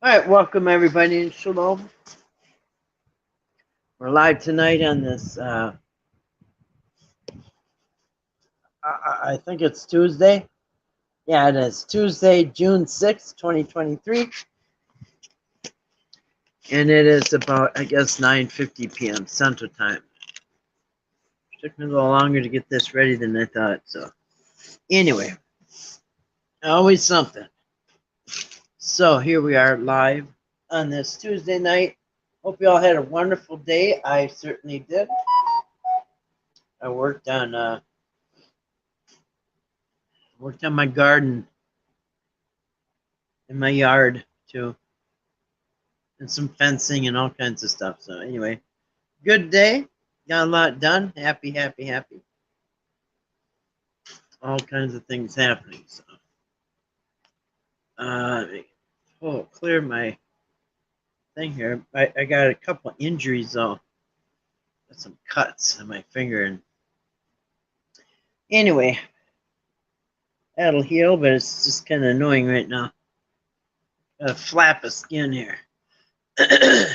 All right, welcome everybody in Shalom. We're live tonight on this. I think it's Tuesday. Yeah, it is Tuesday, June 6th, 2023, and it is about 9:50 p.m. Central Time. It took me a little longer to get this ready than I thought. So, anyway, always something. So here we are live on this Tuesday night. Hope you all had a wonderful day. I certainly did. I worked on my garden in my yard too, and some fencing and all kinds of stuff. So anyway, good day. Got a lot done. Happy, happy, happy. All kinds of things happening. So clear my thing here. I got a couple injuries though. Got some cuts on my finger, and anyway, that'll heal, but it's just kind of annoying right now. Got a flap of skin here. But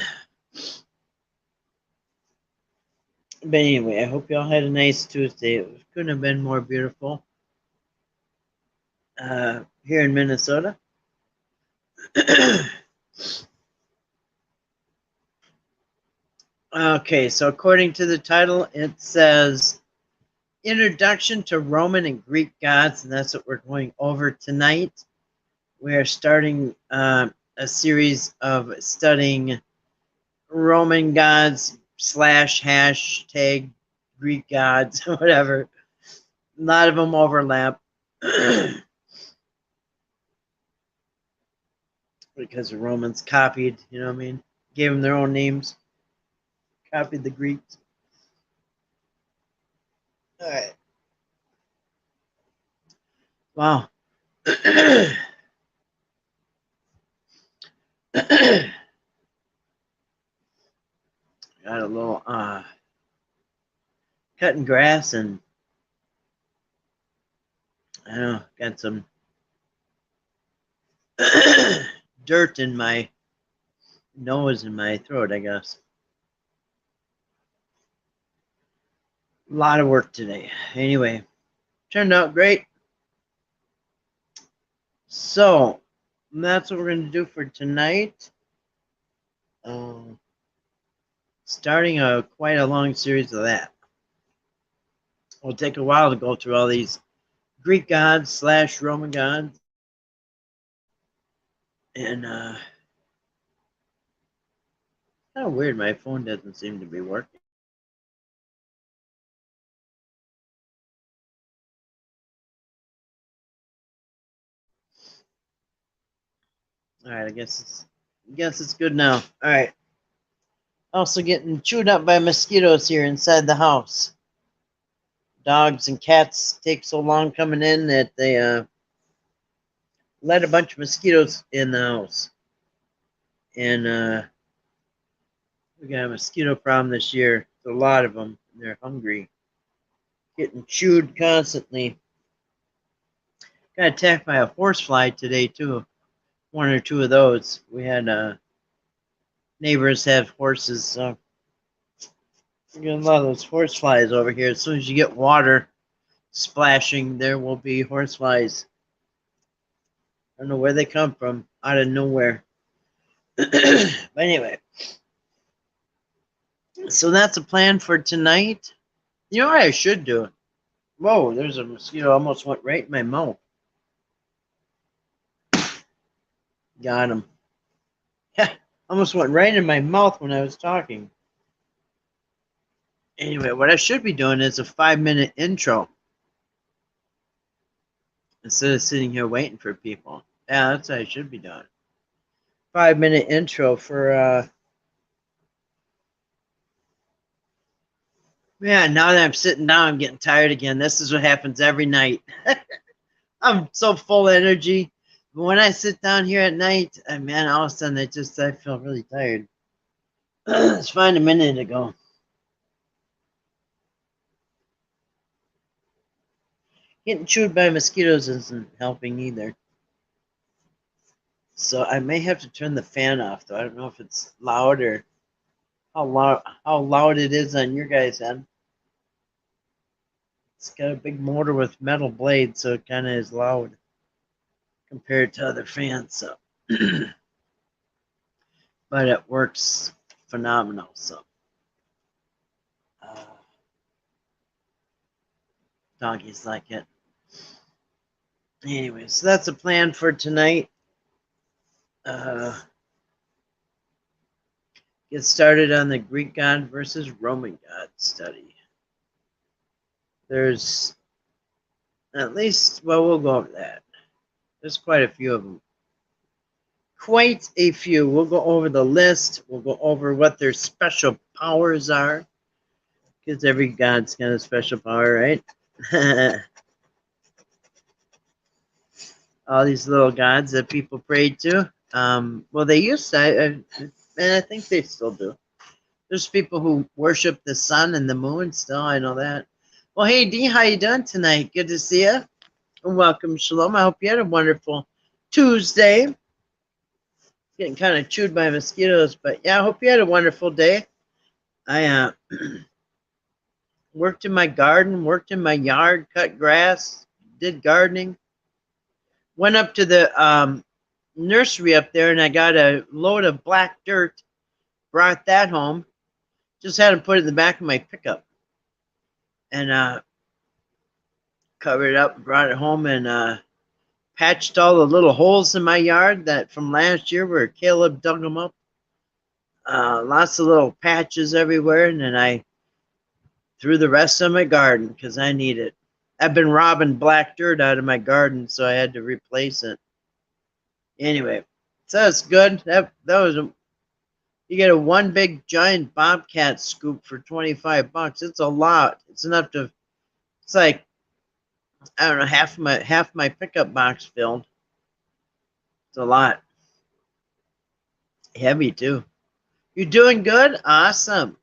anyway, I hope y'all had a nice Tuesday. It couldn't have been more beautiful here in Minnesota. Okay, so according to the title, it says Introduction to Roman and Greek Gods, and that's what we're going over tonight. We are starting a series of studying Roman gods / hashtag Greek gods, whatever. A lot of them overlap because the Romans copied, you know what I mean? Gave them their own names, copied the Greeks. All right. Wow. Got a little cutting grass, and I don't know, got some dirt in my nose and my throat, I guess. A lot of work today. Anyway, turned out great. So that's what we're going to do for tonight. Starting quite a long series of that. It'll take a while to go through all these Greek gods / Roman gods. And kind of weird, my phone doesn't seem to be working. All right, I guess it's good now. All right. Also getting chewed up by mosquitoes here inside the house. Dogs and cats take so long coming in that they let a bunch of mosquitoes in the house. And we got a mosquito problem this year. There's a lot of them. And they're hungry. Getting chewed constantly. Got attacked by a horsefly today too. One or two of those. We had neighbors have horses, so we got a lot of those horseflies over here. As soon as you get water splashing, there will be horseflies. I don't know where they come from, out of nowhere. But anyway, so that's a plan for tonight. You know what I should do? Whoa, there's a mosquito almost went right in my mouth. Got him. Almost went right in my mouth when I was talking. Anyway, what I should be doing is a 5-minute intro instead of sitting here waiting for people. Yeah, that's what I should be doing. 5-minute intro for yeah, now that I'm sitting down, I'm getting tired again. This is what happens every night. I'm so full of energy. But when I sit down here at night, man, all of a sudden I feel really tired. It's fine a minute ago. Getting chewed by mosquitoes isn't helping either. So I may have to turn the fan off, though. I don't know if it's loud or how loud it is on your guys' end. It's got a big motor with metal blades, so it kind of is loud compared to other fans. So, but it works phenomenal. So, doggies like it. Anyway, so that's a plan for tonight. Get started on the Greek god versus Roman god study. There's at least, well, we'll go over that. There's quite a few of them. Quite a few. We'll go over the list. We'll go over what their special powers are. Because every god's got a special power, right? All these little gods that people prayed to. Well, they used to, and I think they still do. There's people who worship the sun and the moon still. I know that. Well, hey, Dee, how you doing tonight? Good to see you. And welcome, Shalom. I hope you had a wonderful Tuesday. Getting kind of chewed by mosquitoes, but yeah, I hope you had a wonderful day. I worked in my garden, worked in my yard, cut grass, did gardening. Went up to the nursery up there, and I got a load of black dirt. Brought that home. Just had to put it in the back of my pickup. And covered it up, brought it home, and patched all the little holes in my yard that from last year where Caleb dug them up. Lots of little patches everywhere, and then I threw the rest of my garden because I need it. I've been robbing black dirt out of my garden, so I had to replace it. Anyway, so that's good. That was you get a one big giant Bobcat scoop for $25. It's a lot. It's enough to. It's like, I don't know, half my pickup box filled. It's a lot. Heavy too. You doing good? Awesome.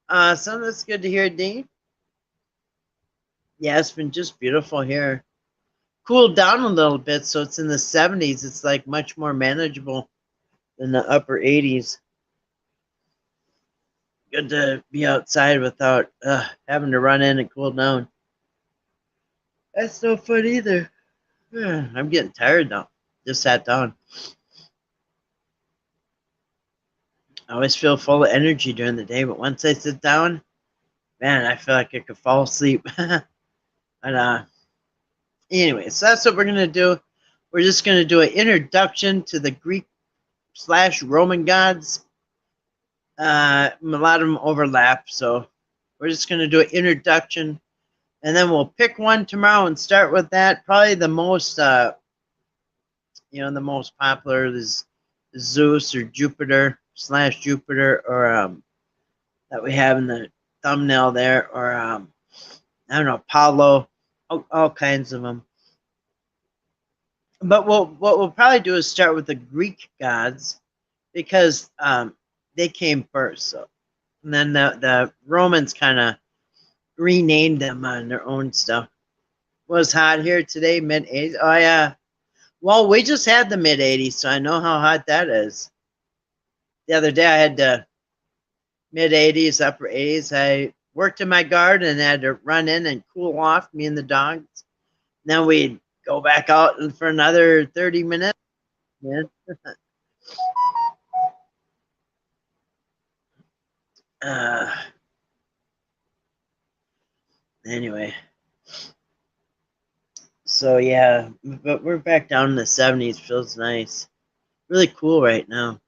Awesome. That's good to hear, Dean. Yeah, it's been just beautiful here. Cooled down a little bit, so it's in the 70s. It's like much more manageable than the upper 80s. Good to be outside without having to run in and cool down. That's no fun either. I'm getting tired now. Just sat down. I always feel full of energy during the day, but once I sit down, man, I feel like I could fall asleep. But anyway, so that's what we're gonna do. We're just gonna do an introduction to the Greek/Roman gods. A lot of them overlap, so we're just gonna do an introduction, and then we'll pick one tomorrow and start with that. Probably the most, the most popular is Zeus or Jupiter/Jupiter, or that we have in the thumbnail there, or I don't know, Apollo, all kinds of them. But what we'll probably do is start with the Greek gods because they came first. So, and then the Romans kind of renamed them on their own stuff. It was hot here today, mid 80s. Oh yeah. Well, we just had the mid 80s, so I know how hot that is. The other day I had the mid 80s, upper 80s. I worked in my garden and had to run in and cool off, me and the dogs. Then we'd go back out for another 30 minutes. Yeah. Anyway. So yeah, but we're back down in the 70s. Feels nice. Really cool right now.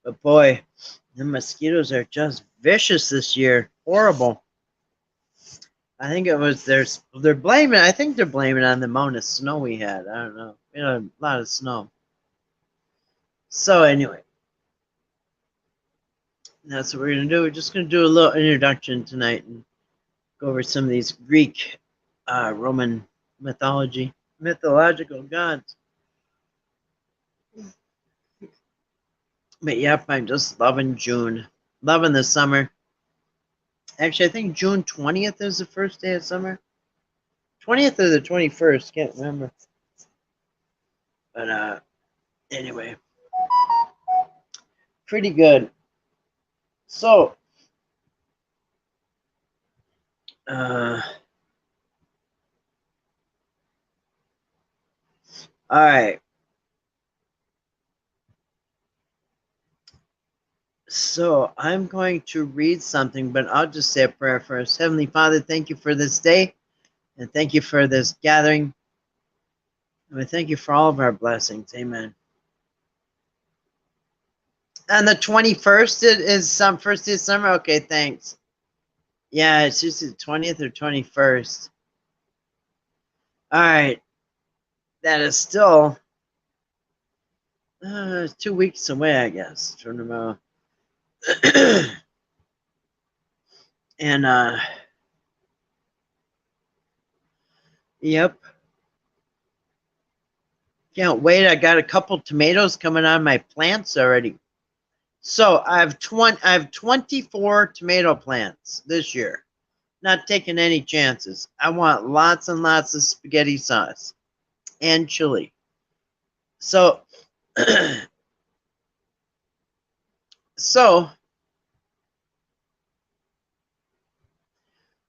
But boy, the mosquitoes are just vicious this year. Horrible. I think it was they're blaming. I think they're blaming on the amount of snow we had. I don't know. We had a lot of snow. So anyway, that's what we're gonna do. We're just gonna do a little introduction tonight and go over some of these Greek, Roman mythological gods. But yep, I'm just loving June, loving the summer. Actually, I think June 20th is the first day of summer. 20th or the 21st, can't remember. But Anyway, pretty good. So, all right. So I'm going to read something, but I'll just say a prayer first. Heavenly Father, thank you for this day, and thank you for this gathering. And we thank you for all of our blessings. Amen. And the 21st is some first day of summer. Okay, thanks. Yeah, it's just the 20th or 21st. All right. That is still 2 weeks away, I guess, from tomorrow. And yep. Can't wait. I got a couple tomatoes coming on my plants already. So I have 24 tomato plants this year. Not taking any chances. I want lots and lots of spaghetti sauce and chili. So so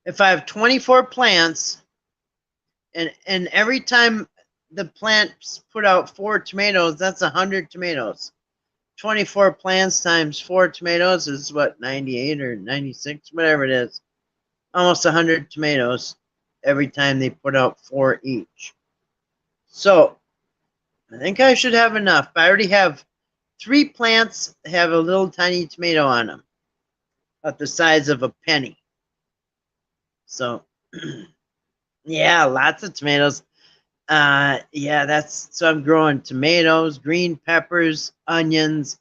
if I have 24 plants and every time the plants put out 4 tomatoes, that's 100 tomatoes. 24 plants times 4 tomatoes is what, 98 or 96, whatever it is. Almost 100 tomatoes every time they put out 4 each. So I think I should have enough. I already have 3 plants that have a little tiny tomato on them, about the size of a penny. So yeah, lots of tomatoes. Yeah, so I'm growing tomatoes, green peppers, onions,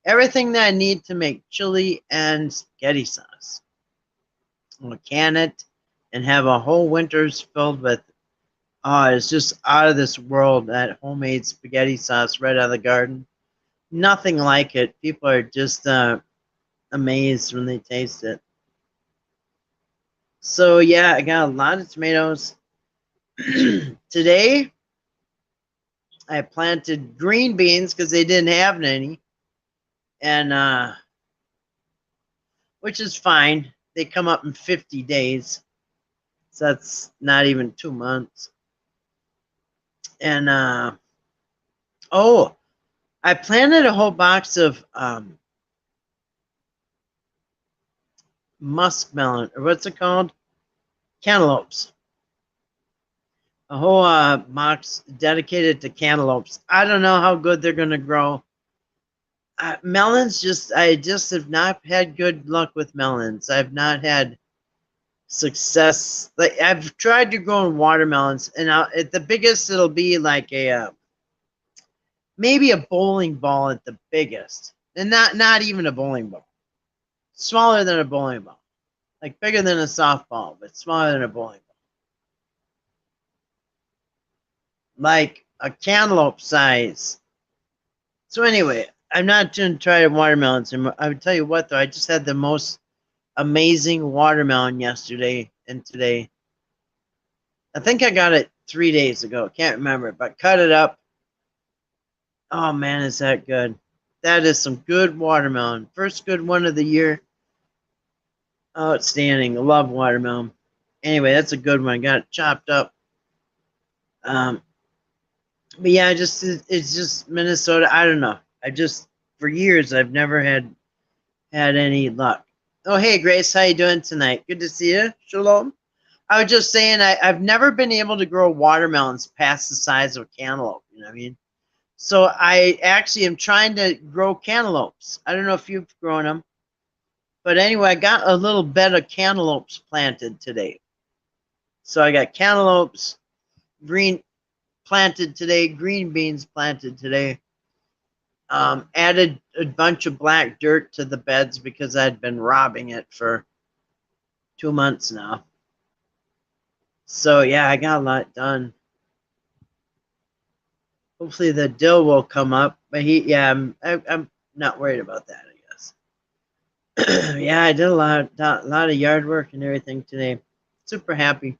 everything that I need to make chili and spaghetti sauce. I'll can it and have a whole winter's filled with, it's just out of this world, that homemade spaghetti sauce right out of the garden. Nothing like it. People are just amazed when they taste it. So yeah, I got a lot of tomatoes. Today, I planted green beans because they didn't have any, and which is fine. They come up in 50 days, so that's not even 2 months. And oh, I planted a whole box of muskmelon, or what's it called? Cantaloupes. A whole box dedicated to cantaloupes. I don't know how good they're going to grow. Melons, I just have not had good luck with melons. I've not had success. Like, I've tried to grow watermelons, and at the biggest it'll be like a maybe a bowling ball at the biggest, and not even a bowling ball. Smaller than a bowling ball, like bigger than a softball, but smaller than a bowling ball. Like a cantaloupe size. So anyway, I'm not going to try watermelons. I would tell you what, though, I just had the most amazing watermelon yesterday and today. I think I got it 3 days ago. Can't remember, but cut it up. Oh man, is that good? That is some good watermelon. First good one of the year. Outstanding. I love watermelon. Anyway, that's a good one. I got it chopped up. But yeah, it's just Minnesota. I don't know. For years I've never had any luck. Oh hey Grace, how you doing tonight? Good to see you. Shalom. I was just saying I've never been able to grow watermelons past the size of a cantaloupe. You know what I mean? So I actually am trying to grow cantaloupes. I don't know if you've grown them, but anyway, I got a little bed of cantaloupes planted today. So I got cantaloupes, planted today, green beans planted today. Added a bunch of black dirt to the beds because I'd been robbing it for 2 months now. So yeah, I got a lot done. Hopefully the dill will come up, but I'm not worried about that, I guess. Yeah, I did a lot of yard work and everything today. Super happy.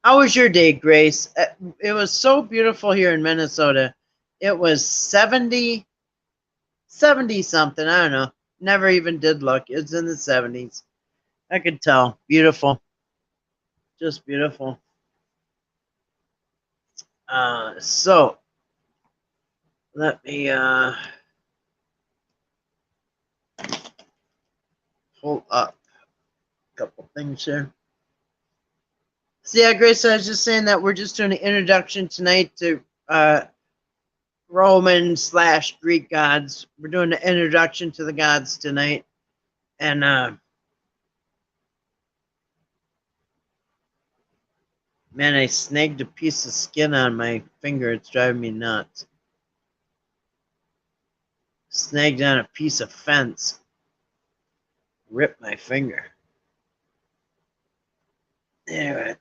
How was your day, Grace? It was so beautiful here in Minnesota. It was 70 something. I don't know. Never even did look. It's in the 70s. I could tell. Beautiful. Just beautiful. So let me pull up a couple things here. So yeah, Grace, I was just saying that we're just doing an introduction tonight to Roman/Greek gods. We're doing an introduction to the gods tonight. And man, I snagged a piece of skin on my finger. It's driving me nuts. Snagged on a piece of fence. Ripped my finger. Anyway.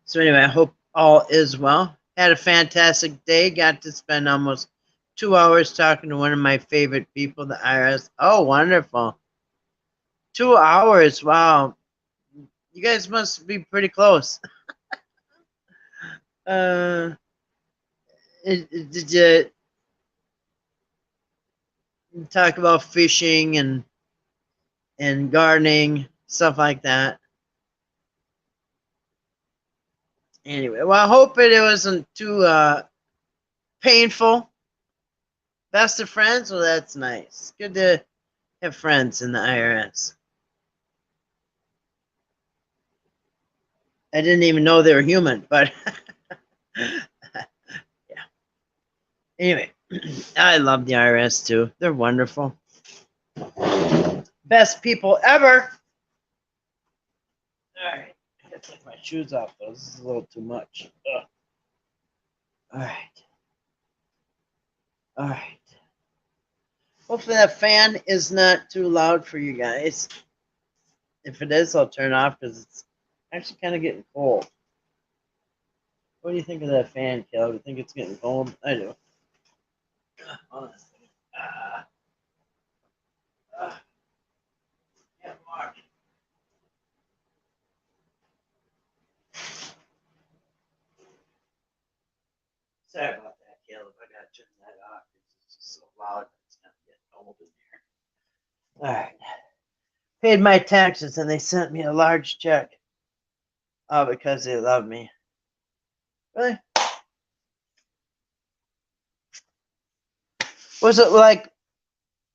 So anyway, I hope all is well. Had a fantastic day. Got to spend almost 2 hours talking to one of my favorite people, the IRS. Oh, wonderful. 2 hours. Wow. You guys must be pretty close. Did you talk about fishing and gardening, stuff like that? Anyway, well, I hope it wasn't too painful. Best of friends? Well, that's nice. Good to have friends in the IRS. I didn't even know they were human, but yeah. Anyway, I love the IRS too. They're wonderful. Best people ever. All right. I gotta take my shoes off, though. This is a little too much. Ugh. All right. All right. Hopefully that fan is not too loud for you guys. If it is, I'll turn it off because it's actually kind of getting cold. What do you think of that fan, Caleb? You think it's getting cold? I do. Honestly. Can't walk. Sorry about that, Caleb. I gotta turn that off because it's just so loud. It's gonna get cold in here. All right. Paid my taxes and they sent me a large check. Oh, because they love me. Really? Was it like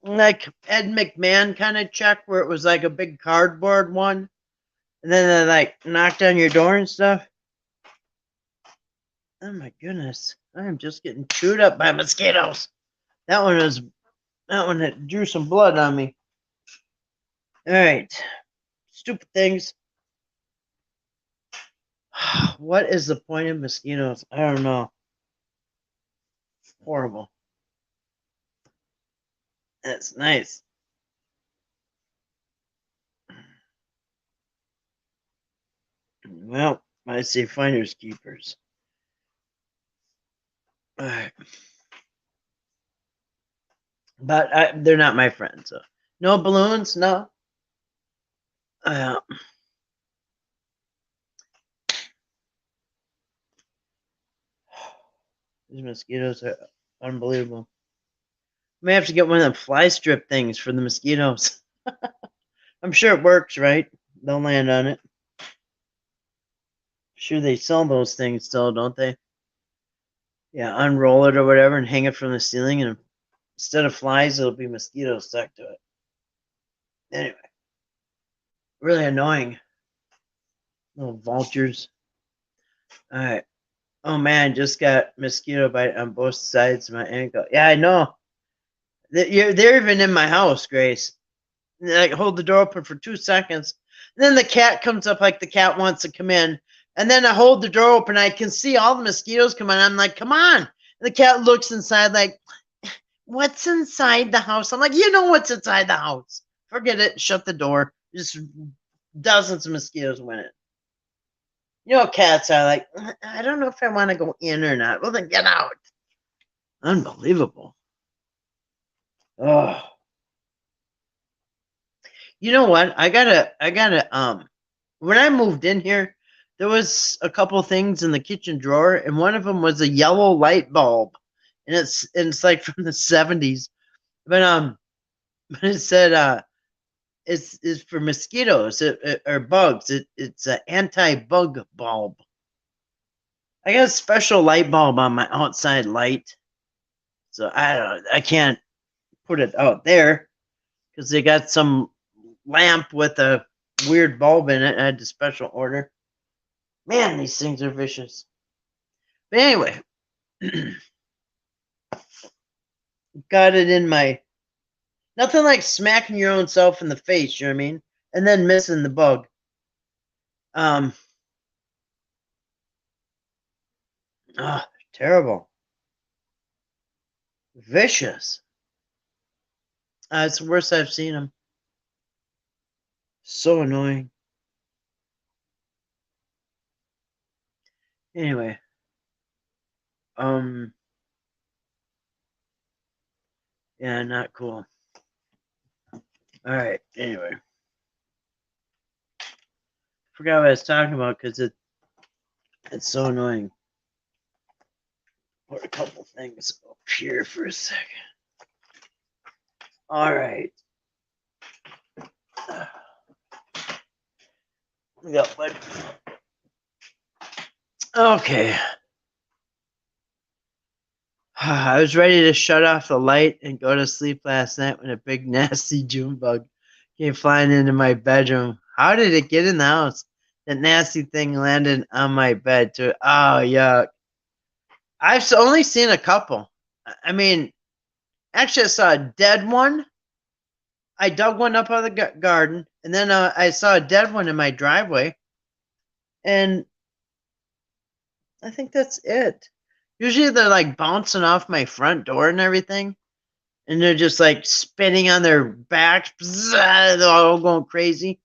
Ed McMahon kind of check where it was like a big cardboard one, and then they like knocked on your door and stuff? Oh my goodness! I am just getting chewed up by mosquitoes. That one that drew some blood on me. All right, stupid things. What is the point of mosquitoes? I don't know. Horrible. That's nice. Well, I say finders keepers. All right. But they're not my friends. So. No balloons, no. These mosquitoes are unbelievable. May have to get one of them fly strip things for the mosquitoes. I'm sure it works, right? They'll land on it. Sure, they sell those things still, don't they? Yeah, unroll it or whatever and hang it from the ceiling, and instead of flies, it'll be mosquitoes stuck to it. Anyway, really annoying. Little vultures. All right. Oh man, just got mosquito bite on both sides of my ankle. Yeah, I know. They're even in my house, Grace. Like hold the door open for 2 seconds. And then the cat comes up like the cat wants to come in. And then I hold the door open. I can see all the mosquitoes come on. I'm like, come on. And the cat looks inside like, what's inside the house? I'm like, you know what's inside the house. Forget it. Shut the door. Just dozens of mosquitoes went in. You know, cats are like, I don't know if I want to go in or not. Well, then get out. Unbelievable. Oh. You know what? I gotta when I moved in here, there was a couple things in the kitchen drawer, and one of them was a yellow light bulb, and it's like from the 70s, but but it said it's for mosquitoes or bugs. It's an anti-bug bulb. I got a special light bulb on my outside light, so I can't put it out there because they got some lamp with a weird bulb in it. I had to special order. Man, these things are vicious. But anyway, got it in my. Nothing like smacking your own self in the face, you know what I mean? And then missing the bug. Oh, terrible. Vicious. It's the worst I've seen them. So annoying. Anyway. Yeah, not cool. Alright, anyway. Forgot what I was talking about because it's so annoying. Put a couple things up here for a second. Alright. We got what? Okay. I was ready to shut off the light and go to sleep last night when a big nasty June bug came flying into my bedroom. How did it get in the house? That nasty thing landed on my bed too. Oh, yuck. I've only seen a couple. I mean, actually, I saw a dead one. I dug one up out of the garden, and then I saw a dead one in my driveway. And I think that's it. Usually they're like bouncing off my front door and everything. And they're just like spinning on their backs. They're all going crazy.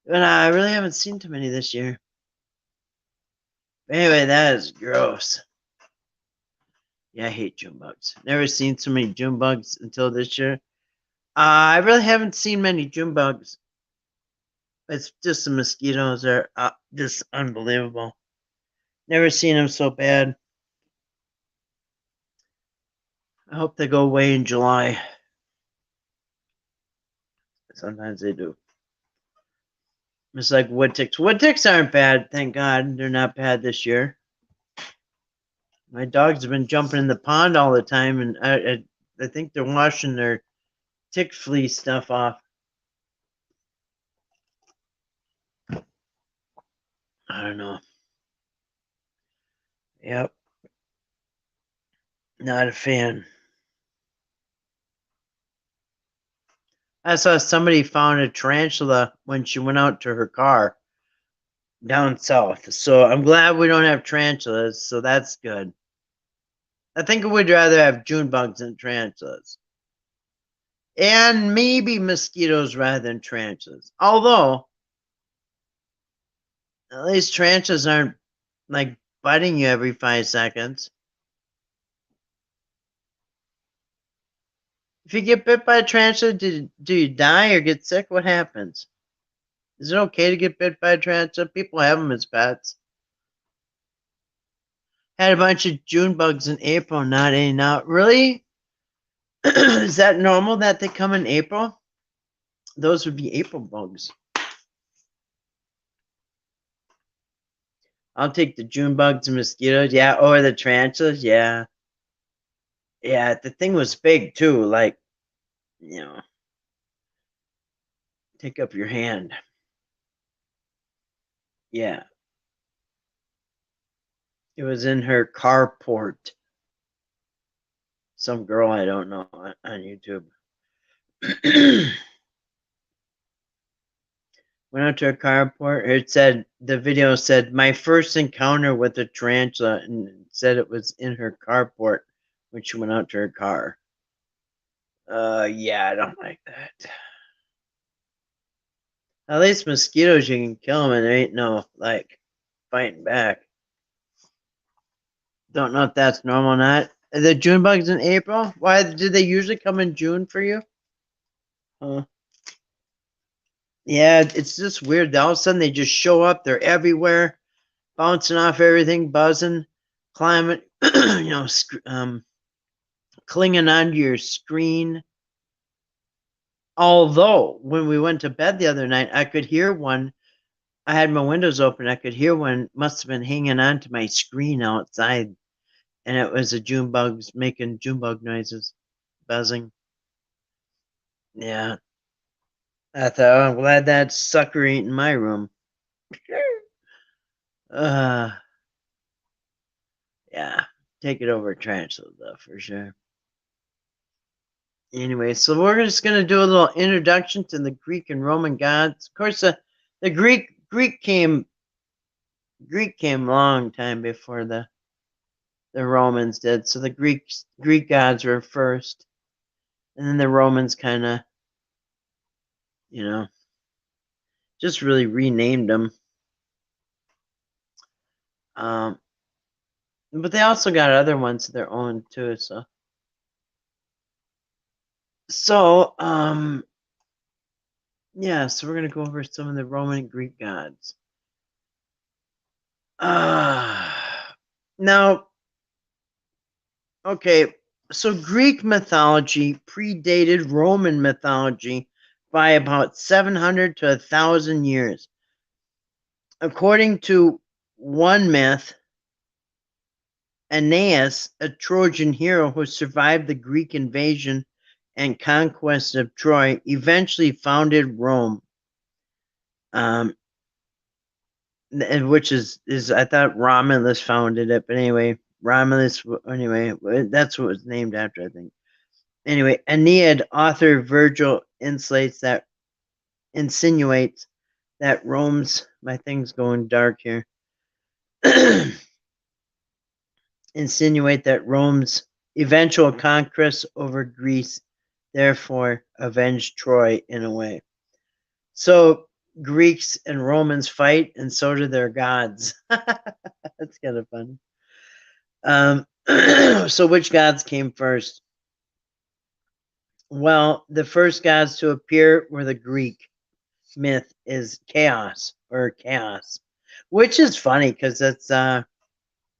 But I really haven't seen too many this year. Anyway, that is gross. Yeah, I hate June bugs. Never seen so many June bugs until this year. I really haven't seen many June bugs. It's just the mosquitoes are just unbelievable. Never seen them so bad. I hope they go away in July. Sometimes they do. It's like wood ticks. Wood ticks aren't bad, thank God. They're not bad this year. My dogs have been jumping in the pond all the time, and I think they're washing their tick flea stuff off. I don't know. Yep. Not a fan. I saw somebody found a tarantula when she went out to her car down south. So I'm glad we don't have tarantulas, so that's good. I think we'd rather have June bugs than tarantulas. And maybe mosquitoes rather than tarantulas. Although, at least tarantulas aren't like biting you every 5 seconds. If you get bit by a tarantula, do you die or get sick? What happens? Is it okay to get bit by a tarantula? People have them as pets. Had a bunch of June bugs in April, not any now. Really? Is that normal that they come in April? Those would be April bugs. I'll take the June bugs and mosquitoes, yeah, or the tarantulas, yeah. Yeah, the thing was big too, like, you know, take up your hand. Yeah. It was in her carport. Some girl I don't know on YouTube. Went out to her carport. It said, the video said, my first encounter with a tarantula, and it said it was in her carport when she went out to her car. Yeah, I don't like that. At least mosquitoes, you can kill them and there ain't no, like, fighting back. Don't know if that's normal or not. Are the June bugs in April? Why do they usually come in June for you? Yeah, it's just weird. All of a sudden they just show up. They're everywhere, bouncing off everything, buzzing, climbing, clinging onto your screen. Although when we went to bed the other night, I could hear one. I had my windows open. I could hear one. Must have been hanging onto my screen outside, and it was a June bugs making June bug noises, buzzing. Yeah, I thought, oh, I'm glad that sucker ain't in my room. uh, yeah, take it over Tarantula though for sure. Anyway, so we're just gonna do a little introduction to the Greek and Roman gods. Of course, the Greek came a long time before the Romans did. So the Greek gods were first, and then the Romans kind of, just really renamed them. But they also got other ones of their own too. So yeah. So we're gonna go over some of the Roman and Greek gods. Now, okay. So Greek mythology predated Roman mythology by about 700 to 1,000 years. According to one myth, Aeneas, a Trojan hero who survived the Greek invasion and conquest of Troy, eventually founded Rome. Which is I thought Romulus founded it, but anyway, Romulus. Anyway, that's what it was named after, I think. Anyway, Aeneid, author Virgil, insinuates that Rome's, my thing's going dark here. Insinuate that Rome's eventual conquest over Greece therefore avenged Troy in a way. So Greeks and Romans fight, and so do their gods. That's kind of funny. So which gods came first? Well, the first gods to appear were the Greek myth is chaos, which is funny because it's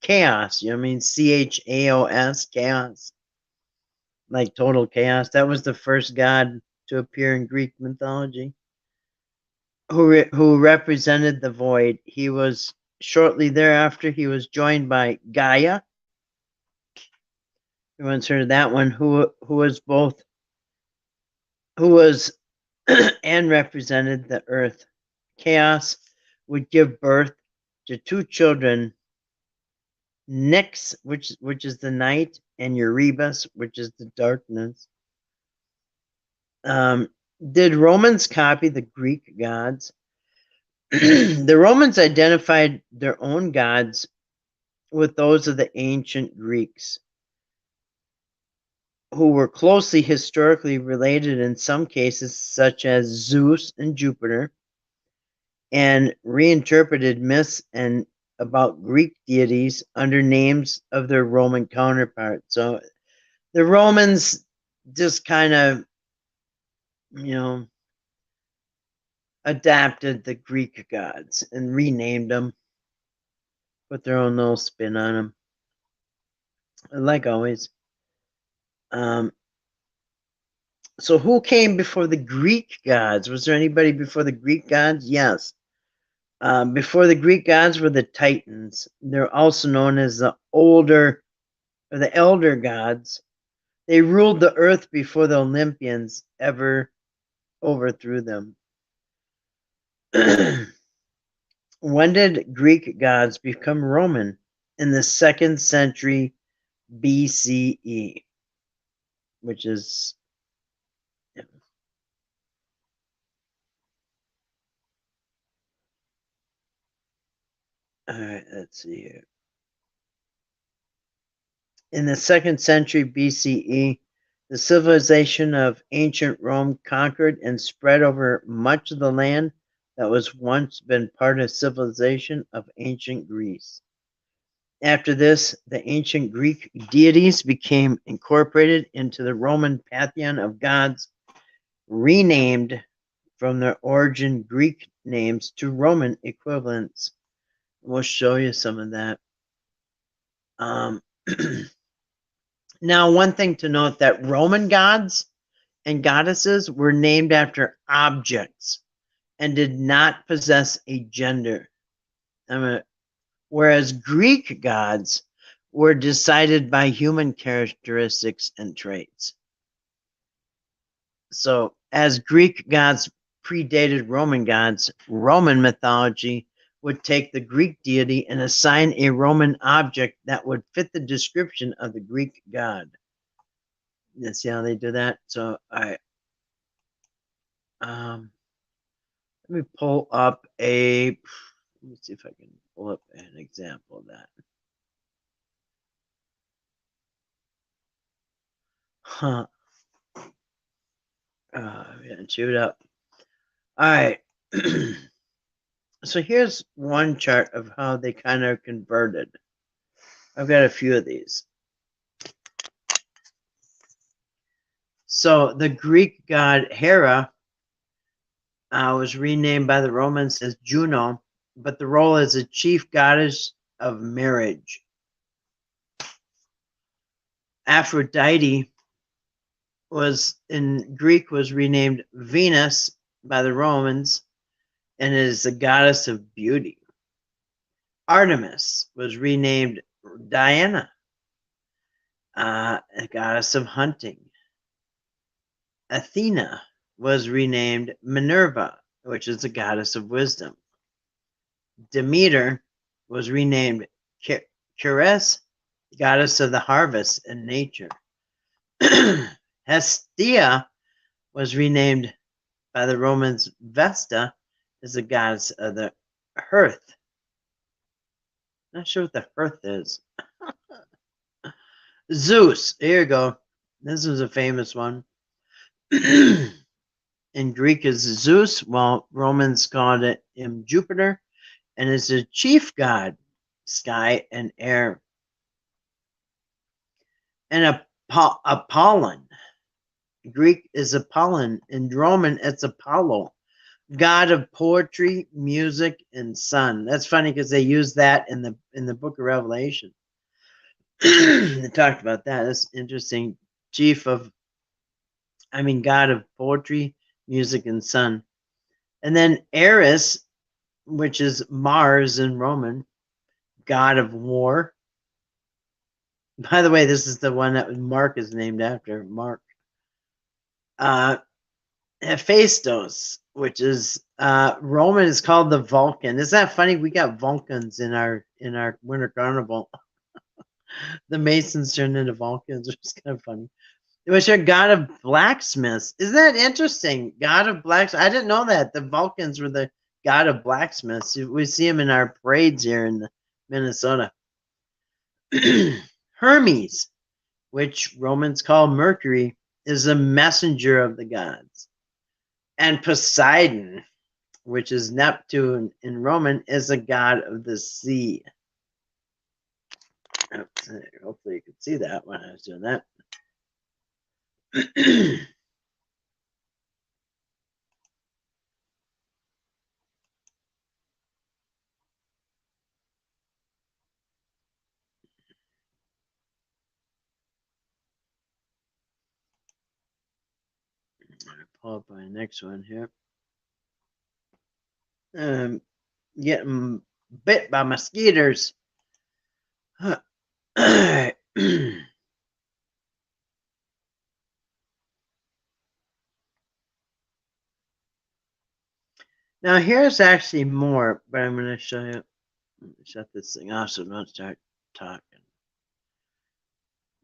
chaos. You know what I mean? CHAOS, chaos, like total chaos. That was the first god to appear in Greek mythology, who represented the void. He was shortly thereafter. He was joined by Gaia. Everyone's heard of that one. Who was and represented the earth. Chaos would give birth to two children, Nyx, which is the night, and Erebus, which is the darkness. Did Romans copy the Greek gods? The Romans identified their own gods with those of the ancient Greeks, who were closely historically related in some cases, such as Zeus and Jupiter, and reinterpreted myths and about Greek deities under names of their Roman counterparts. So the Romans just kind of, adapted the Greek gods and renamed them, put their own little spin on them, like always. So who came before the Greek gods? Was there anybody before the Greek gods? Yes. Before the Greek gods were the Titans. They're also known as the elder gods. They ruled the earth before the Olympians ever overthrew them. When did Greek gods become Roman? In the 2nd century BCE, which is all right, let's see here. In the 2nd century BCE, the civilization of ancient Rome conquered and spread over much of the land that was once been part of civilization of ancient Greece. After this, the ancient Greek deities became incorporated into the Roman pantheon of gods, renamed from their origin Greek names to Roman equivalents. We'll show you some of that. Now, one thing to note that Roman gods and goddesses were named after objects and did not possess a gender. Whereas Greek gods were decided by human characteristics and traits. So, as Greek gods predated Roman gods, Roman mythology would take the Greek deity and assign a Roman object that would fit the description of the Greek god. You see how they do that? So, let me pull up let me see if I can pull up an example of that. Huh. Yeah, chew it up. All right. So here's one chart of how they kind of converted. I've got a few of these. So the Greek god Hera was renamed by the Romans as Juno, but the role as a chief goddess of marriage. Aphrodite was in Greek was renamed Venus by the Romans and is the goddess of beauty. Artemis was renamed Diana, a goddess of hunting. Athena was renamed Minerva, which is the goddess of wisdom. Demeter was renamed Ceres, goddess of the harvest and nature. Hestia was renamed by the Romans Vesta as the goddess of the hearth. Not sure what the hearth is. Zeus, here you go. This is a famous one. In Greek is Zeus, while Romans called him Jupiter, and is the chief god, sky and air. And Apollon. Greek is Apollon. In Roman, it's Apollo, god of poetry, music, and sun. That's funny because they use that in the book of Revelation. They talked about that. That's interesting. God of poetry, music, and sun. And then Eris, which is Mars in Roman, god of war. By the way, this is the one that Mark is named after, Mark. Hephaestus, which is Roman, is called the Vulcan. Isn't that funny? We got Vulcans in our winter carnival. The Masons turned into Vulcans, which is kind of funny. It was your god of blacksmiths. Isn't that interesting? God of blacksmiths. I didn't know that. The Vulcans were the god of blacksmiths. We see them in our parades here in Minnesota. Hermes, which Romans call Mercury, is a messenger of the gods. And Poseidon, which is Neptune in Roman, is a god of the sea. Oops, hopefully you could see that when I was doing that. I'm going to pull up my next one here. Getting bit by mosquitoes. Now here's actually more, but I'm going to show you. Let me shut this thing off so don't start talking.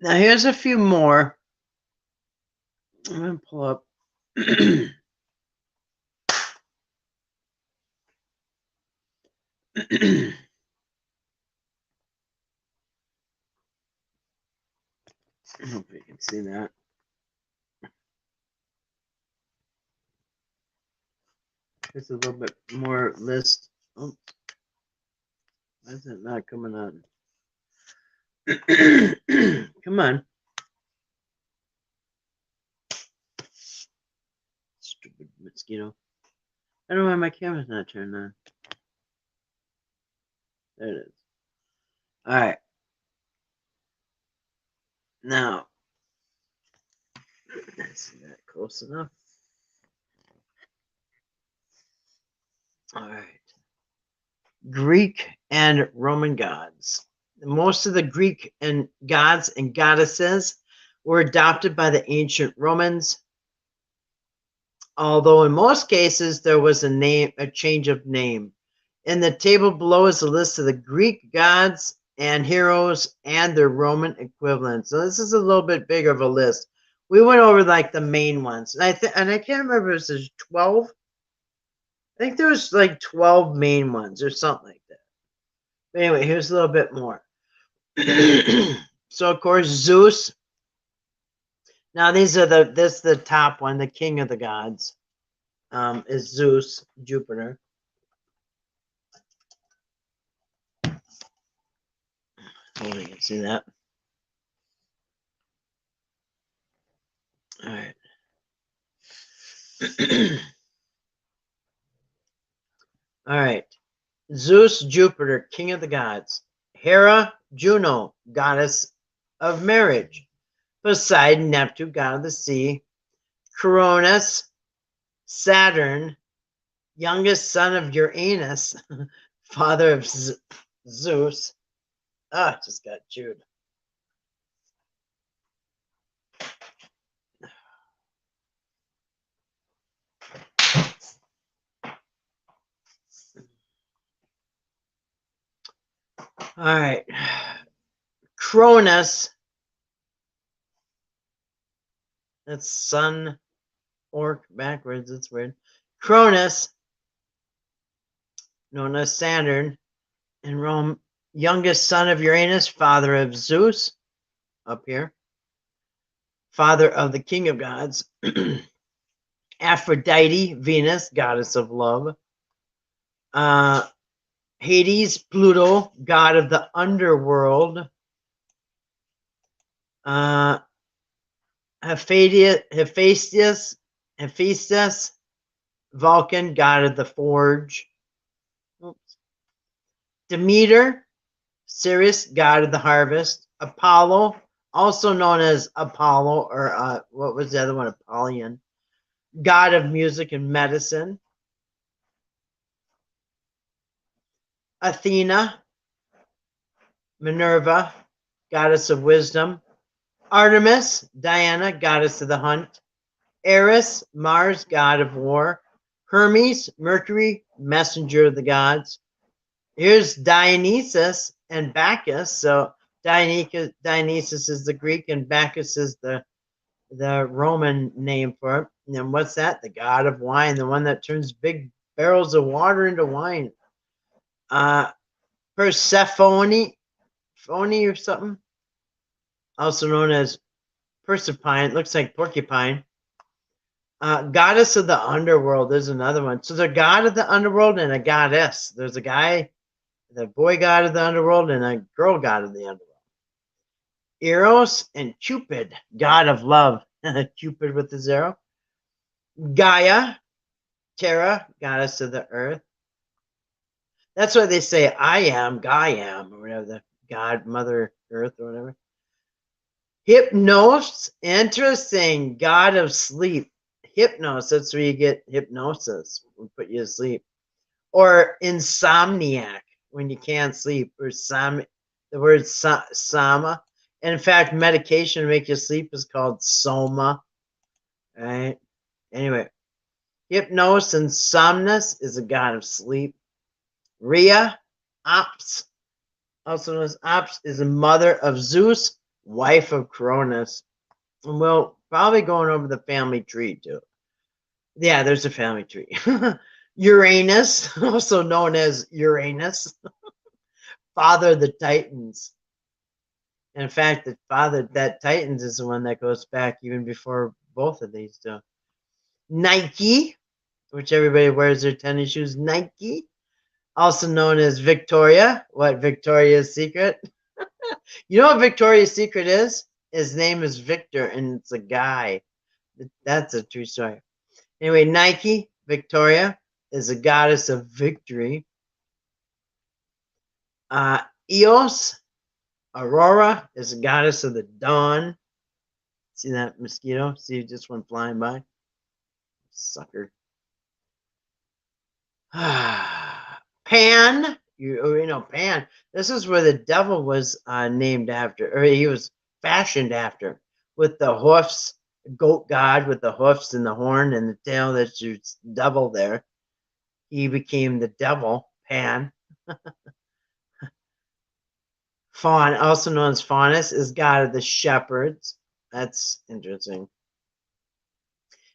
Now here's a few more. I'm going to pull up. I hope you can see that. Here's a little bit more list. Oh, why is it not coming on? Come on. Stupid mosquito. I don't know why my camera's not turned on. There it is. All right. Now, let's see that close enough. All right. Greek and Roman gods. Most of the Greek and gods and goddesses were adopted by the ancient Romans, although in most cases there was a change of name. In the table below is a list of the Greek gods and heroes and their Roman equivalents. So this is a little bit bigger of a list. We went over like the main ones, and I can't remember if it was 12. I think there was like 12 main ones or something like that. But anyway, here's a little bit more. So of course Zeus. Now this is the top one, the king of the gods. Is Zeus, Jupiter. Maybe you can see that. All right. All right. Zeus, Jupiter, king of the gods. Hera, Juno, goddess of marriage. Poseidon, Neptune, god of the sea. Cronus, Saturn, youngest son of Uranus, father of Zeus. Ah, just got chewed. All right. Cronus. That's sun orc backwards. It's weird. Cronus, known as Saturn, in Rome, youngest son of Uranus, father of Zeus, up here, father of the king of gods. Aphrodite, Venus, goddess of love. Hades, Pluto, god of the underworld. Hephaestus, Vulcan, god of the forge. Oops. Demeter, Sirius, god of the harvest. Apollo, also known as Apollo, or what was the other one? Apollyon, god of music and medicine. Athena, Minerva, goddess of wisdom. Artemis, Diana, goddess of the hunt. Eris, Mars, god of war. Hermes, Mercury, messenger of the gods. Here's Dionysus and Bacchus. So Dionysus is the Greek and Bacchus is the Roman name for it. And then what's that? The god of wine, the one that turns big barrels of water into wine. Persephone, or something, also known as Persephone, looks like porcupine. Goddess of the underworld, there's another one. So the god of the underworld and a goddess. There's a guy, the boy god of the underworld, and a girl god of the underworld. Eros and Cupid, god of love. Cupid with the zero. Gaia, Terra, goddess of the earth. That's why they say I am, Gaiam, or whatever, the god, mother earth, or whatever. Hypnos, interesting, god of sleep. Hypnos, that's where you get hypnosis, will put you to sleep. Or insomniac, when you can't sleep, or the word sama. And in fact, medication to make you sleep is called soma. Right? Anyway, Hypnos and Somnus is a god of sleep. Rhea, Ops, also known as Ops, is the mother of Zeus, wife of Cronus. And we'll probably going over the family tree too. Yeah, there's a family tree. Uranus, also known as Uranus, father of the Titans. In fact, that Titans is the one that goes back even before both of these do. Nike, which everybody wears their tennis shoes. Nike, also known as Victoria. What, Victoria's Secret? You know what Victoria's Secret is? His name is Victor, and it's a guy. That's a true story. Anyway, Nike, Victoria, is a goddess of victory. Eos, Aurora, is a goddess of the dawn. See that mosquito? See it just went flying by? Sucker. Pan, you know Pan. This is where the devil was named after, or he was fashioned after, with the hoofs, goat god with the hoofs and the horn and the tail. That's your devil there. He became the devil, Pan. Faun, also known as Faunus, is god of the shepherds. That's interesting,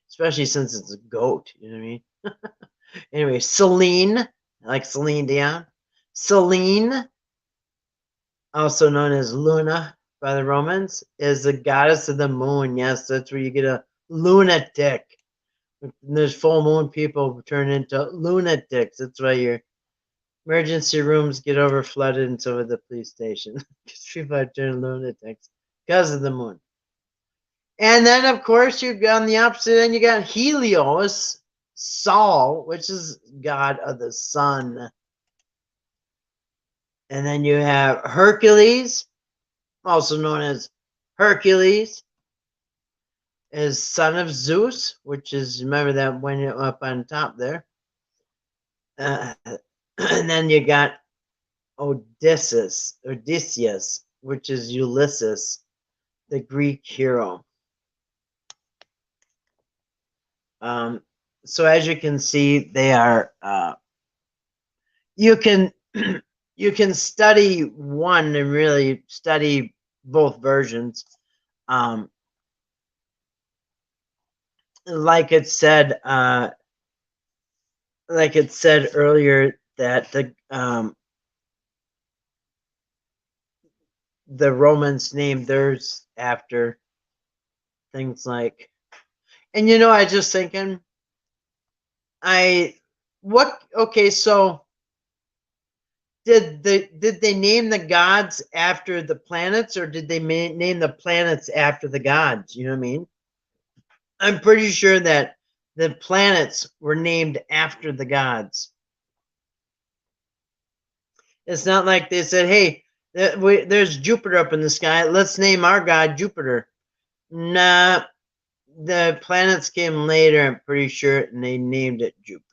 especially since it's a goat. You know what I mean? Anyway, Selene, like Celine Dion. Selene, also known as Luna by the Romans, is the goddess of the moon. Yes, that's where you get a lunatic. When there's full moon, people turn into lunatics. That's why your emergency rooms get over flooded, and so with the police station. Because people are turning lunatics because of the moon. And then, of course, you got on the opposite end, you got Helios, Sol, which is god of the sun. And then you have Hercules, also known as Hercules, is son of Zeus, which is, remember that when you're up on top there. And then you got Odysseus, which is Ulysses, the Greek hero. So as you can see, they are, you can study one and really study both versions. Like it said earlier, that the Romans named theirs after things like, and I was just thinking, so did they name the gods after the planets, or did they name the planets after the gods? You know what I mean? I'm pretty sure that the planets were named after the gods. It's not like they said, hey, there's Jupiter up in the sky, let's name our god Jupiter. Nah, the planets came later, I'm pretty sure, and they named it Jupiter.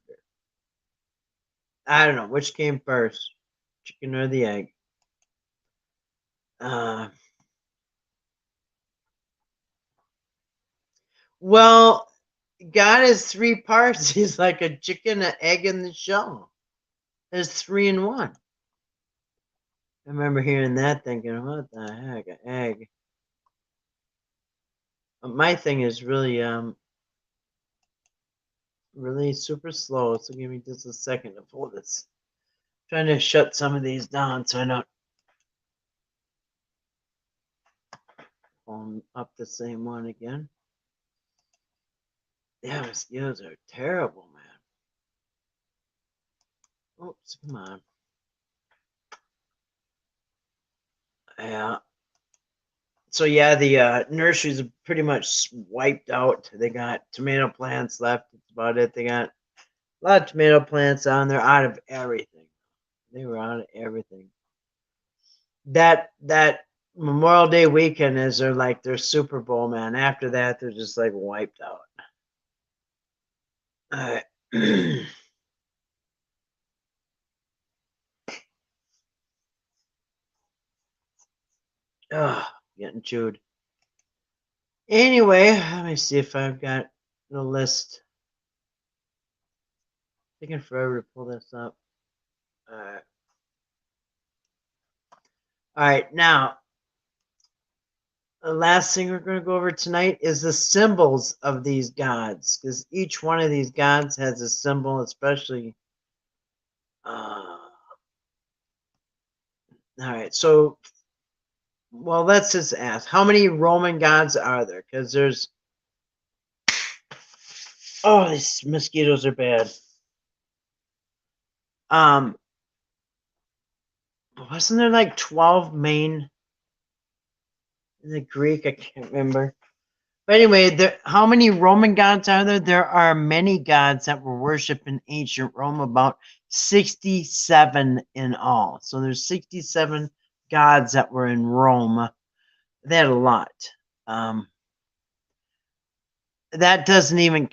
I don't know which came first, chicken or the egg. Well, God is three parts. He's like a chicken, an egg, and the shell. There's 3 in 1. I remember hearing that, thinking, what the heck, an egg? My thing is really super slow, so give me just a second to pull this. I'm trying to shut some of these down so I don't pull up the same one again. Yeah, mosquitoes are terrible, man. Oops, come on. Yeah. So yeah, the nurseries are pretty much wiped out. They got tomato plants left. That's about it. They got a lot of tomato plants on. They're out of everything. They were out of everything. That Memorial Day weekend is their Super Bowl, man. After that, they're just like wiped out. All right. Oh, getting chewed. Anyway, let me see if I've got the list. Taking forever to pull this up. All right, now the last thing we're going to go over tonight is the symbols of these gods, because each one of these gods has a symbol, especially. All right, so, well, let's just ask, how many Roman gods are there? Because there's, oh, these mosquitoes are bad. Wasn't there like 12 main in the Greek? I can't remember. But anyway, how many Roman gods are there? There are many gods that were worshipped in ancient Rome, about 67 in all. So there's 67 gods that were in Rome. They had a lot. That doesn't even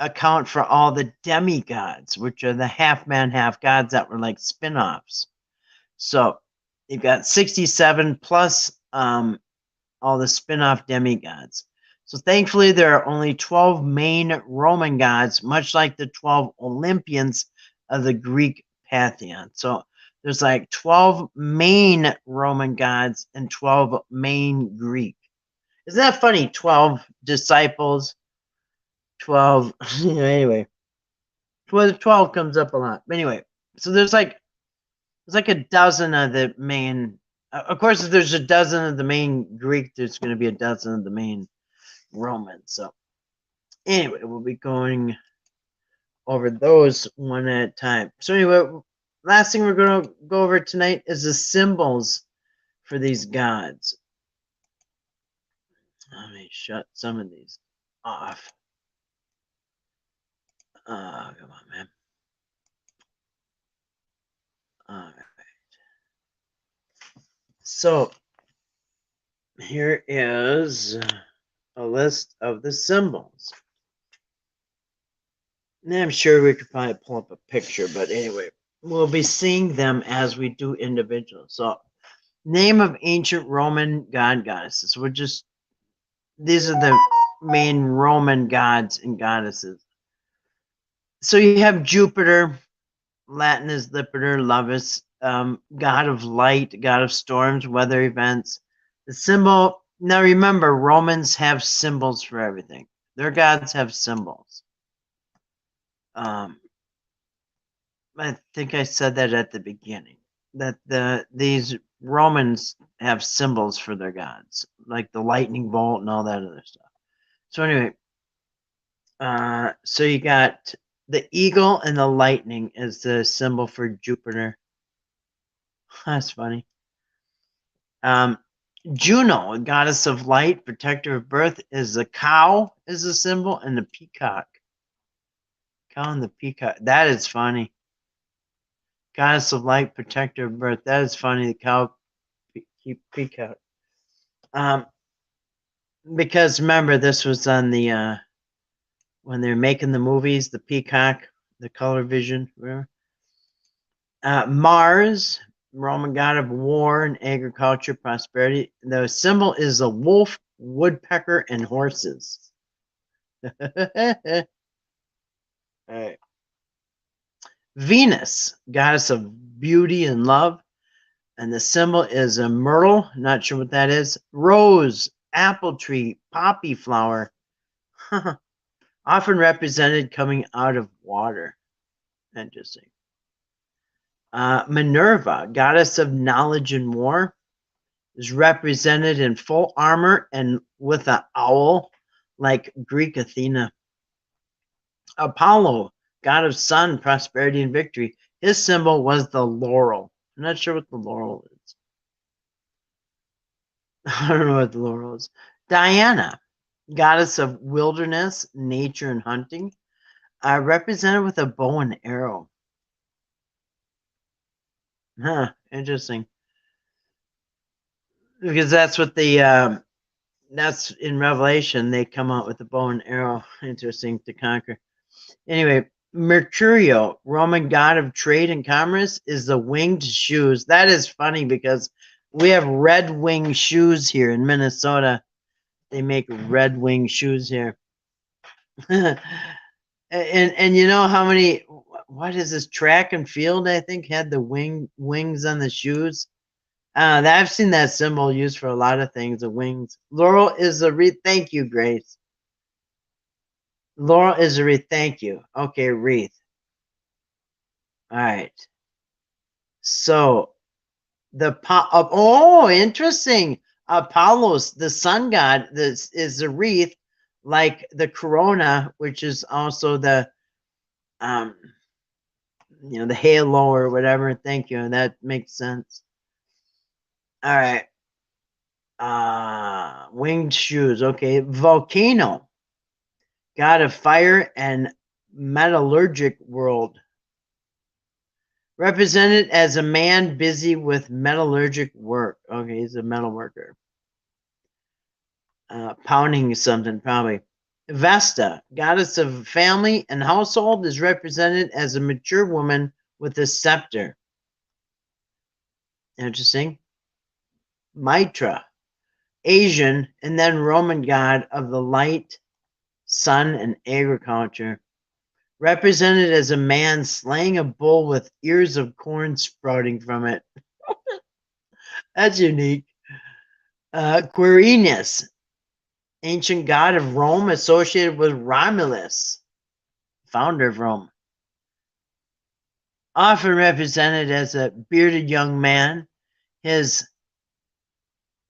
account for all the demigods, which are the half man, half gods that were like spin offs. So you've got 67 plus all the spin off demigods. So thankfully, there are only 12 main Roman gods, much like the 12 Olympians of the Greek pantheon. So there's like 12 main Roman gods and 12 main Greek. Isn't that funny? 12 disciples, 12. Anyway, 12 comes up a lot. But anyway, so there's like a dozen of the main. Of course, if there's a dozen of the main Greek, there's going to be a dozen of the main Roman. So anyway, we'll be going over those one at a time. So anyway, last thing we're going to go over tonight is the symbols for these gods. Let me shut some of these off. Come on, man. All right. So here is a list of the symbols. And I'm sure we could probably pull up a picture, but anyway, we'll be seeing them as we do individuals. So, name of ancient Roman god goddesses. These are the main Roman gods and goddesses. So you have Jupiter, Latin is Lipitor, Lovus, god of light, god of storms, weather events. The symbol, now remember, Romans have symbols for everything. Their gods have symbols. I think I said that at the beginning, that these Romans have symbols for their gods, like the lightning bolt and all that other stuff. So anyway, so you got the eagle and the lightning is the symbol for Jupiter. That's funny. Juno, goddess of light, protector of birth, is the cow is the symbol, and the peacock. Cow and the peacock. That is funny. Goddess of light, protector of birth. That is funny. The cow, peacock. Because remember, this was on the when they're making the movies, the peacock, the color vision, whatever. Mars, Roman god of war and agriculture, prosperity. The symbol is a wolf, woodpecker, and horses. All right. Venus, goddess of beauty and love. And the symbol is a myrtle, not sure what that is. Rose, apple tree, poppy flower. Often represented coming out of water. Interesting. Minerva, goddess of knowledge and war, is represented in full armor and with an owl, like Greek Athena. Apollo, god of sun, prosperity, and victory. His symbol was the laurel. I'm not sure what the laurel is. I don't know what the laurel is. Diana, goddess of wilderness, nature, and hunting, represented with a bow and arrow. Huh, interesting. Because that's what that's in Revelation, they come out with a bow and arrow. Interesting to conquer. Anyway, Mercurio, Roman god of trade and commerce, is the winged shoes. That is funny because we have red wing shoes here in Minnesota. They make red wing shoes here. and you know how many, what is this, track and field, I think, had the wings on the shoes. I've seen that symbol used for a lot of things, the wings. Laurel is a wreath. Thank you, Grace. Laurel is a wreath. Thank you. Okay, wreath. All right. So interesting. Apollos, the sun god, this is a wreath, like the corona, which is also the the halo or whatever. Thank you. That makes sense. All right. Winged shoes. Okay. Volcano, god of fire and metallurgic world. Represented as a man busy with metallurgic work. Okay, he's a metal worker. Pounding something, probably. Vesta, goddess of family and household, is represented as a mature woman with a scepter. Interesting. Mitra, Asian and then Roman god of the light, sun, and agriculture. Represented as a man slaying a bull with ears of corn sprouting from it. That's unique. Quirinus, ancient god of Rome associated with Romulus, founder of Rome. Often represented as a bearded young man, his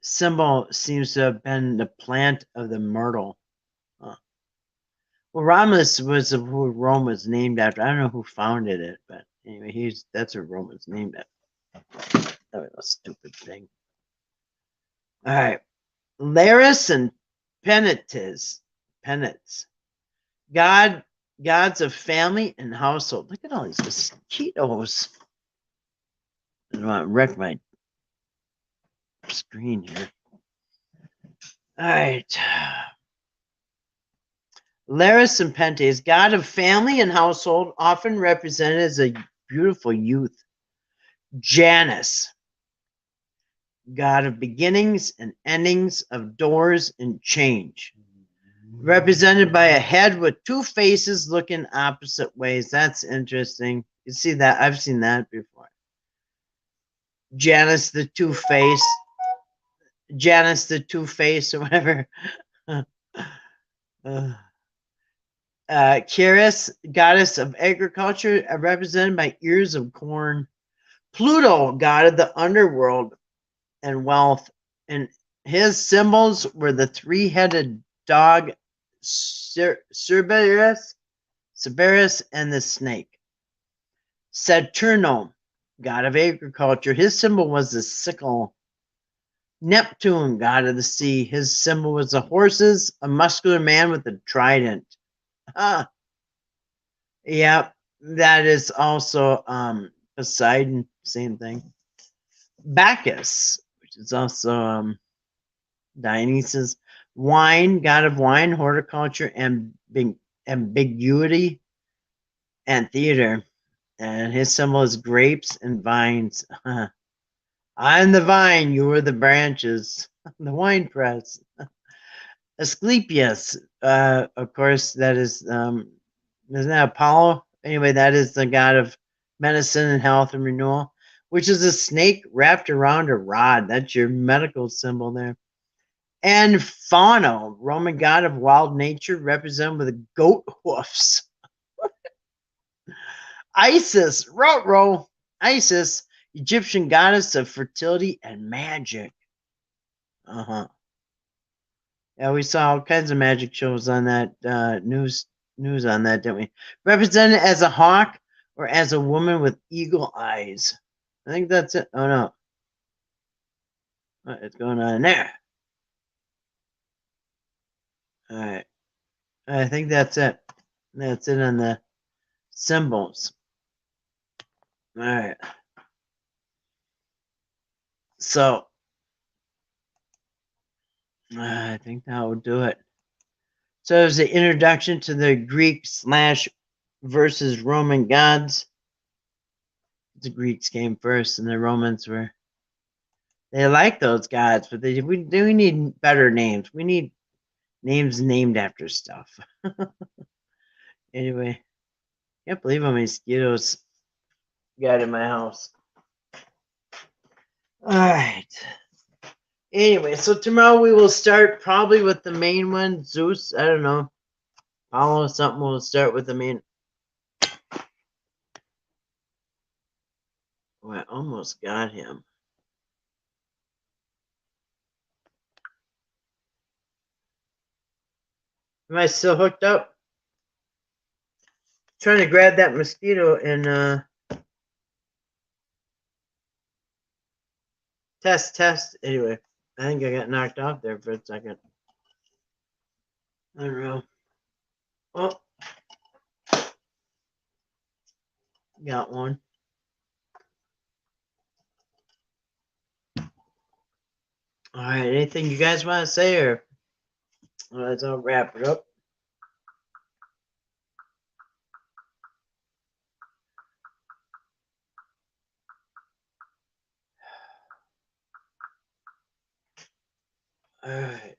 symbol seems to have been the plant of the myrtle. Well, Romulus was who Rome was named after. I don't know who founded it, but anyway, that's what Rome was named after. That was a stupid thing. All right. Laris and Penates, gods of family and household. Look at all these mosquitoes. I don't want to wreck my screen here. All right. Laris and Pentes, god of family and household, often represented as a beautiful youth. Janus, god of beginnings and endings, of doors and change. Represented by a head with two faces looking opposite ways. That's interesting. You see that? I've seen that before. Janus the Two-Face. Janus the Two-Face or whatever. Keris, goddess of agriculture, represented by ears of corn. Pluto, god of the underworld and wealth. And his symbols were the three-headed dog Cerberus, and the snake. Saturno, god of agriculture, his symbol was the sickle. Neptune, god of the sea, his symbol was the horses, a muscular man with a trident. Yeah, that is also Poseidon, same thing. Bacchus, which is also Dionysus. Wine, god of wine, horticulture, and ambiguity, and theater. And his symbol is grapes and vines. I'm the vine, you are the branches. The wine press. Asclepius, of course, that is, isn't that Apollo? Anyway, that is the god of medicine and health and renewal, which is a snake wrapped around a rod. That's your medical symbol there. And Fauno, Roman god of wild nature, represented with goat hoofs. Isis, Isis, Egyptian goddess of fertility and magic. Yeah, we saw all kinds of magic shows on that news on that, didn't we? Represented as a hawk or as a woman with eagle eyes. I think that's it. Oh no. What is going on there? All right. I think that's it. That's it on the symbols. All right. So I think that will do it. So there's the introduction to the Greek / versus Roman gods. The Greeks came first, and the Romans were. They like those gods, but we need better names. We need names named after stuff. Anyway, can't believe how many mosquitoes got in my house. All right. Anyway, so tomorrow we will start probably with the main one, Zeus. I don't know. Apollo something. We'll start with the main. Oh, I almost got him. Am I still hooked up? Trying to grab that mosquito and test. Anyway. I think I got knocked off there for a second. I don't know. Oh, got one. All right. Anything you guys want to say, or let's all wrap it up? All right.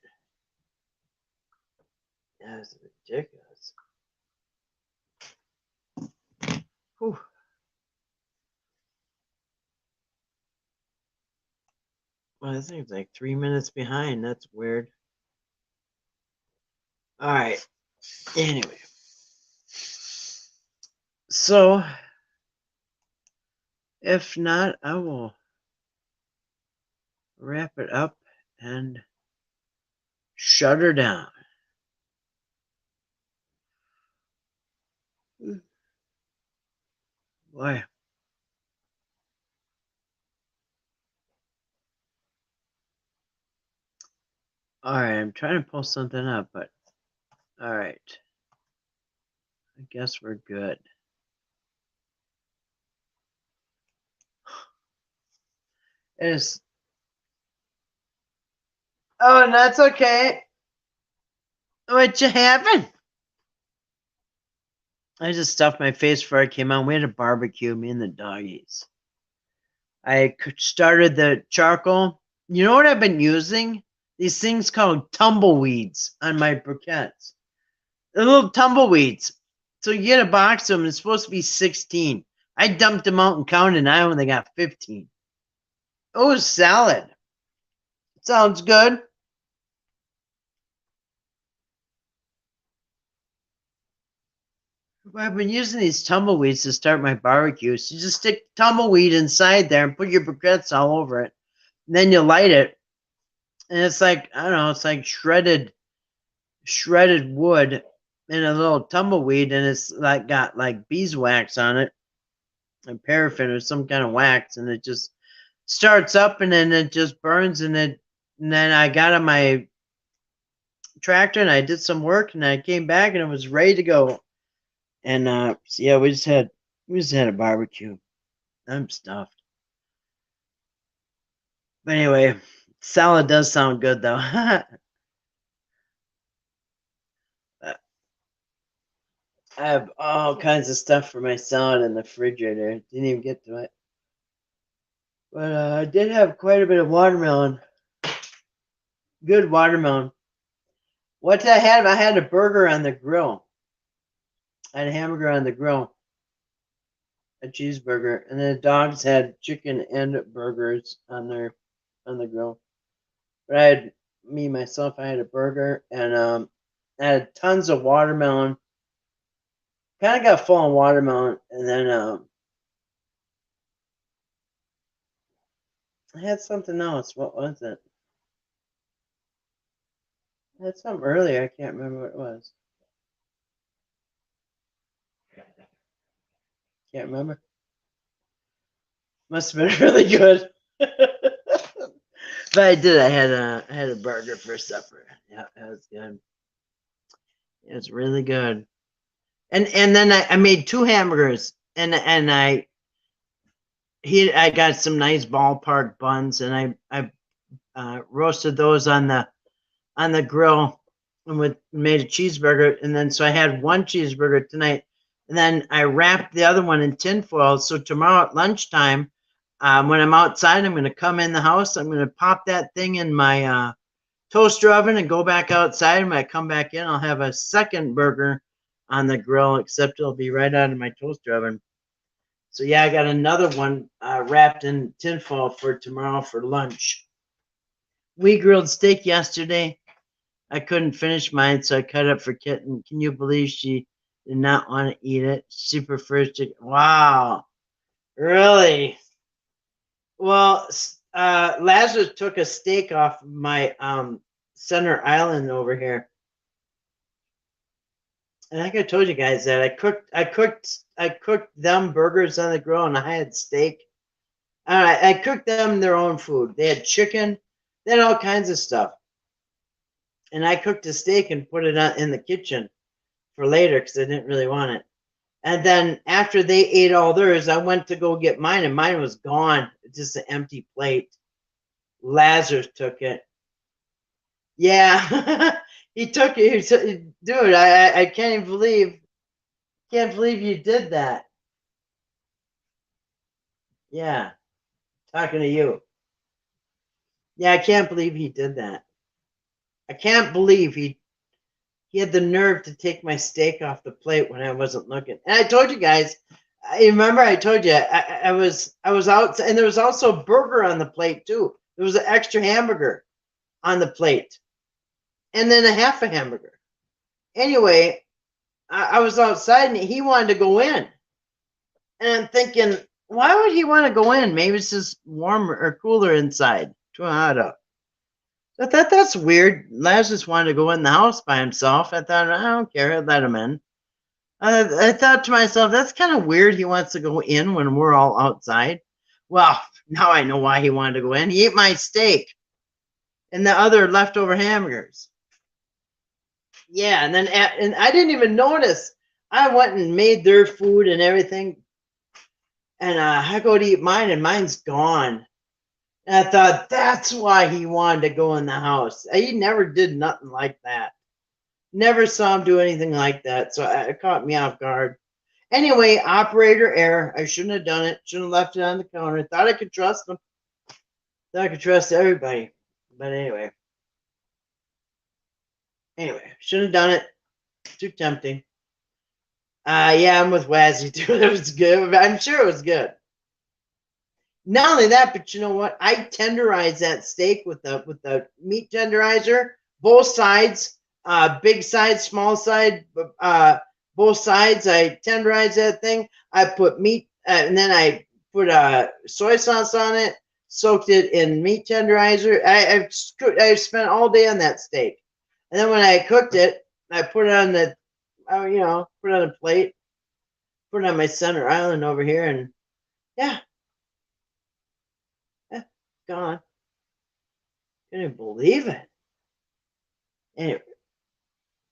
That's ridiculous. Whew. Well, I think it's like 3 minutes behind. That's weird. All right. Anyway. So, if not, I will wrap it up and shut her down. Boy. All right. I'm trying to pull something up, but all right. I guess we're good. It is. Oh, that's okay. What you having? I just stuffed my face before I came on. We had a barbecue, me and the doggies. I started the charcoal. You know what I've been using? These things called tumbleweeds on my briquettes. The little tumbleweeds. So you get a box of them. It's supposed to be 16. I dumped them out and counted, and I only got 15. Oh, salad. Sounds good. I've been using these tumbleweeds to start my barbecue. So you just stick tumbleweed inside there and put your briquettes all over it. And then you light it. And it's like, I don't know, it's like shredded wood in a little tumbleweed, and it's like got like beeswax on it and paraffin or some kind of wax, and it just starts up and then it just burns, and then I got on my tractor and I did some work and I came back and it was ready to go. And so yeah, we just had a barbecue. I'm stuffed. But anyway, salad does sound good though. I have all kinds of stuff for my salad in the refrigerator. Didn't even get to it. But I did have quite a bit of watermelon. Good watermelon. What did I have? I had a burger on the grill. I had a hamburger on the grill. A cheeseburger. And then the dogs had chicken and burgers on the grill. But I had myself, I had a burger and I had tons of watermelon. Kind of got full on watermelon, and then I had something else. What was it? I had something earlier. I can't remember what it was. Can't remember. Must have been really good. But I did. I had a burger for supper. Yeah, that was good. It was really good. And then I made 2 hamburgers, and I got some nice ballpark buns, and I roasted those on the grill and made a cheeseburger, and then so I had 1 cheeseburger tonight, and then I wrapped the other one in tinfoil. So tomorrow at lunchtime, when I'm outside, I'm going to come in the house. I'm going to pop that thing in my toaster oven and go back outside. And when I come back in, I'll have a second burger on the grill, except it'll be right out of my toaster oven. So yeah, I got another one wrapped in tinfoil for tomorrow for lunch. We grilled steak yesterday. I couldn't finish mine, so I cut it for Kitten. Can you believe she did not want to eat it? She prefers chicken. Wow. Really? Well, Lazarus took a steak off my center island over here. And I think I told you guys that I cooked them burgers on the grill, and I had steak. I cooked them their own food. They had chicken, They had all kinds of stuff. And I cooked a steak and put it in the kitchen for later because I didn't really want it. And then after they ate all theirs, I went to go get mine, and mine was gone. Just an empty plate. Lazarus took it. Yeah, he took it. Dude, I can't believe you did that. Yeah, talking to you. Yeah, I can't believe he did that. I can't believe he had the nerve to take my steak off the plate when I wasn't looking. And I told you guys, I remember I told you I was out, and there was also a burger on the plate too. There was an extra hamburger on the plate, and then a half a hamburger. Anyway, I was outside and he wanted to go in, and I'm thinking, why would he want to go in? Maybe it's just warmer or cooler inside. Too hot up. I thought that's weird. Lazarus wanted to go in the house by himself. I thought, I don't care. I'll let him in. I thought to myself, that's kind of weird. He wants to go in when we're all outside. Well, now I know why he wanted to go in. He ate my steak and the other leftover hamburgers. Yeah, and then and I didn't even notice. I went and made their food and everything, and I go to eat mine, and mine's gone. And I thought that's why he wanted to go in the house. He never did nothing like that. Never saw him do anything like that. So it caught me off guard. Anyway, operator error. I shouldn't have done it. Shouldn't have left it on the counter. Thought I could trust them. Thought I could trust everybody. But anyway. Shouldn't have done it. Too tempting. Yeah, I'm with Wazzy too. It was good. I'm sure it was good. Not only that, but you know what? I tenderize that steak with the meat tenderizer, both sides, big side, small side, both sides. I tenderize that thing. I put meat, and then I put soy sauce on it. Soaked it in meat tenderizer. I spent all day on that steak, and then when I cooked it, I put it on the, put it on a plate, put it on my center island over here, and yeah. Gone. Couldn't believe it. Anyway,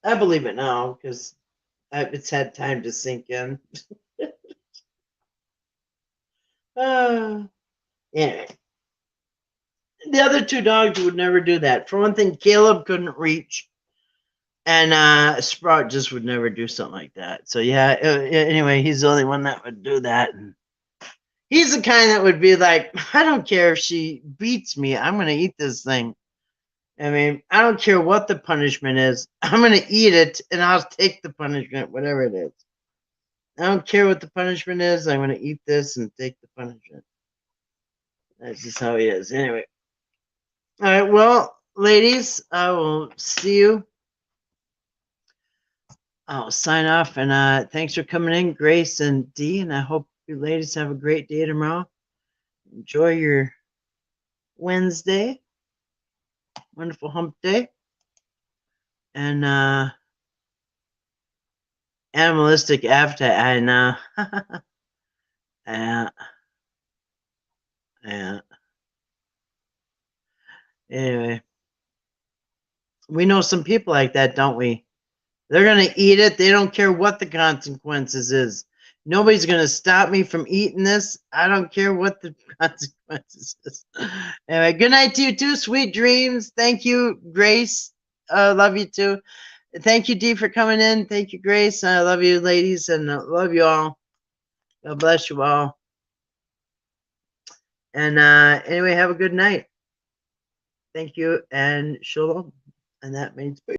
I believe it now because it's had time to sink in. Anyway, the other two dogs would never do that. For one thing, Caleb couldn't reach, and Sprout just would never do something like that. So yeah. Anyway, he's the only one that would do that. And he's the kind that would be like, I don't care if she beats me. I'm going to eat this thing. I mean, I don't care what the punishment is. I'm going to eat it, and I'll take the punishment, whatever it is. I don't care what the punishment is. I'm going to eat this and take the punishment. That's just how he is. Anyway. All right. Well, ladies, I will see you. I'll sign off, and thanks for coming in, Grace and Dee, and I hope you ladies have a great day tomorrow. Enjoy your Wednesday. Wonderful hump day. And animalistic appetite. I know. Yeah. Anyway, we know some people like that, don't we? They're going to eat it. They don't care what the consequences is. Nobody's going to stop me from eating this. I don't care what the consequences is. Anyway, good night to you too. Sweet dreams. Thank you, Grace. Love you too. Thank you, Dee, for coming in. Thank you, Grace. I love you, ladies, and love you all. God bless you all. And anyway, have a good night. Thank you, and shalom. And that means